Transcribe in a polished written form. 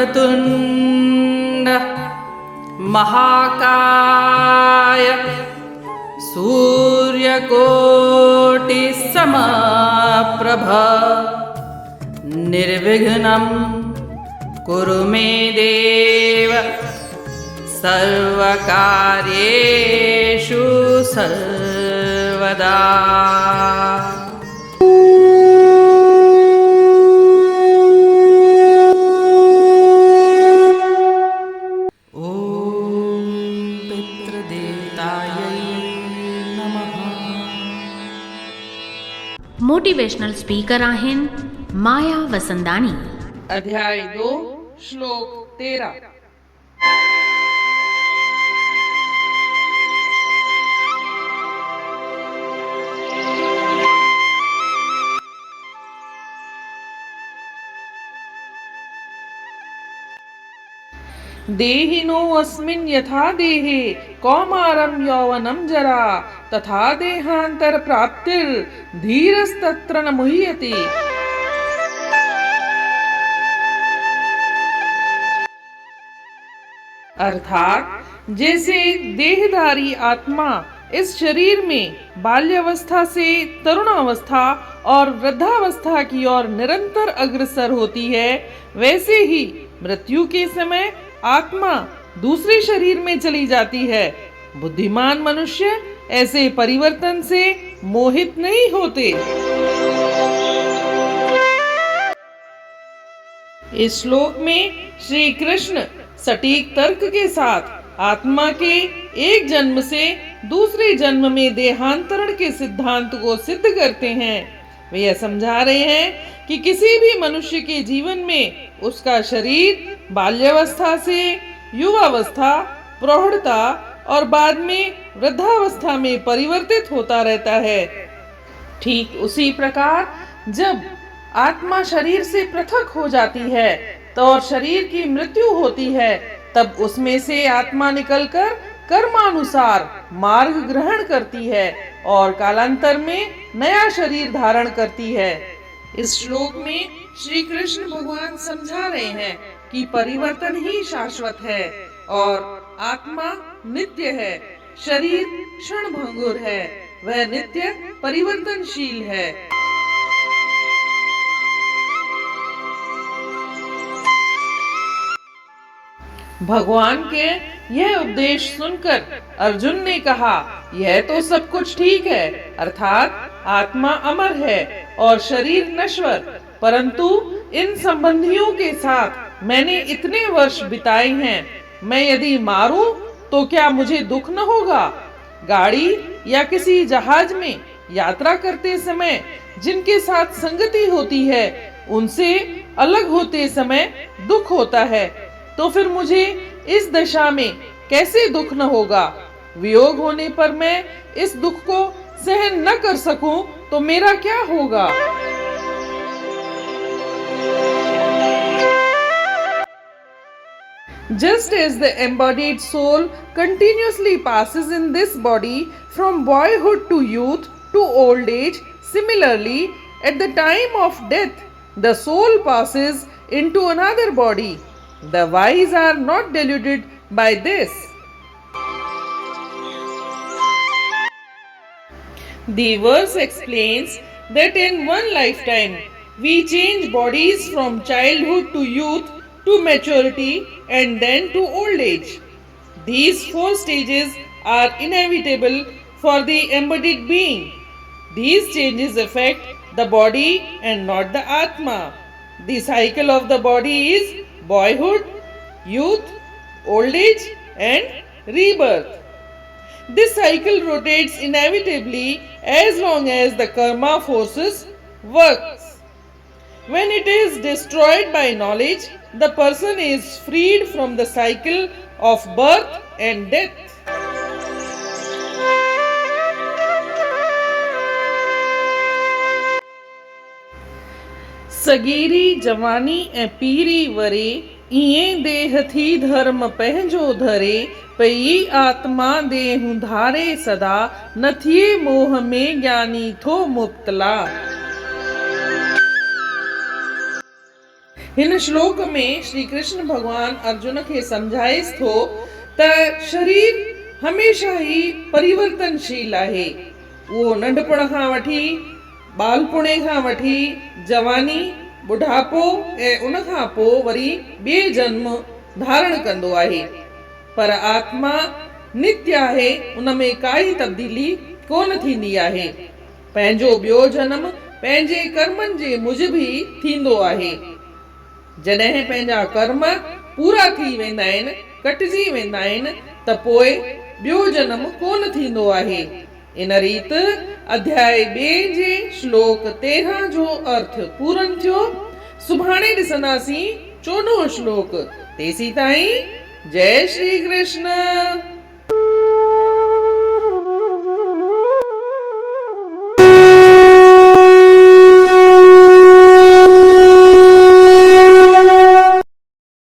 वक्रतुण्ड महाकाय सूर्यकोटिसमप्रभ निर्विघ्नं कुरु मे देव सर्वकार्येषु सर्वदा। मोटिवेशनल स्पीकर आहिनि माया वसंदानी। अध्याय 2 श्लोक 13। देहिनो अस्मिन् यथा देहे कौमारं यौवनं जरा तथा देहांतर प्राप्तिर धीरस्तत्र न मुह्यते। अर्थात जैसे देहधारी आत्मा इस शरीर में बाल्यावस्था से तरुणावस्था और वृद्धावस्था की ओर निरंतर अग्रसर होती है, वैसे ही मृत्यु के समय आत्मा दूसरे शरीर में चली जाती है। बुद्धिमान मनुष्य ऐसे परिवर्तन से मोहित नहीं होते। इस श्लोक में श्री कृष्ण सटीक तर्क के साथ आत्मा के एक जन्म से दूसरे जन्म में देहांतरण के सिद्धांत को सिद्ध करते हैं। वे यह समझा रहे हैं कि किसी भी मनुष्य के जीवन में उसका शरीर बाल्यावस्था से युवावस्था, प्रौढ़ता और बाद में वृद्धावस्था में परिवर्तित होता रहता है। ठीक उसी प्रकार जब आत्मा शरीर से पृथक हो जाती है तो और शरीर की मृत्यु होती है, तब उसमें से आत्मा निकलकर कर्मानुसार मार्ग ग्रहण करती है और कालांतर में नया शरीर धारण करती है। इस श्लोक में श्री कृष्ण भगवान समझा रहे हैं कि परिवर्तन ही शाश्वत है और आत्मा नित्य है। शरीर क्षणभंगुर है, वह नित्य परिवर्तनशील है। भगवान के यह उपदेश सुनकर अर्जुन ने कहा, यह तो सब कुछ ठीक है, अर्थात आत्मा अमर है और शरीर नश्वर, परंतु इन संबंधियों के साथ मैंने इतने वर्ष बिताए हैं, मैं यदि मारूं तो क्या मुझे दुख न होगा? गाड़ी या किसी जहाज में यात्रा करते समय जिनके साथ संगति होती है, उनसे अलग होते समय दुख होता है, तो फिर मुझे इस दशा में कैसे दुख न होगा? वियोग होने पर मैं इस दुख को सहन न कर सकूं तो मेरा क्या होगा? Just as the embodied soul continuously passes in this body from boyhood to youth to old age, similarly, at the time of death, the soul passes into another body. The wise are not deluded by this. The verse explains that in one lifetime we change bodies from childhood to youth to maturity and then to old age. These 4 stages are inevitable for the embodied being. These changes affect the body and not the Atma. The cycle of the body is boyhood, youth, old age and rebirth. This cycle rotates inevitably as long as the karma forces works. When it is destroyed by knowledge, the person is freed from the cycle of birth and death. सगीरी जवानी ए पीरी वरे इए देह थी धर्म पहजो धरे पई आत्मा देहु धारे सदा नथिए मोह में ज्ञानी थो मुब्तला। हिन श्लोक में श्री कृष्ण भगवान अर्जुन खे समझाएस थो त शरीर हमेशा ही परिवर्तनशील आहे। वो नंढपण खां वठी बालपुणे खां वठी जवानी बुढ़ापो ऐं उन खां पोइ वरी ॿिए जन्म धारण कंदो आहे, पर आत्मा नित्य आहे, उन में काई तब्दीली कोन थींदी आहे। पंहिंजो ॿियो जन्म पंहिंजे कर्मनि जे मुजिब ई थींदो आहे। जॾहिं पंहिंजा कर्म पूरा थी वेंदा आहिनि, कटिजी वेंदा आहिनि, त पोइ ॿियो जन्म कोन थींदो आहे। इन रीत अध्याय 2 जे श्लोक 13 जो अर्थ पूरन थियो। सुभाणे ॾिसंदासीं 14 श्लोक। तेसी ताईं जय श्री कृष्ण।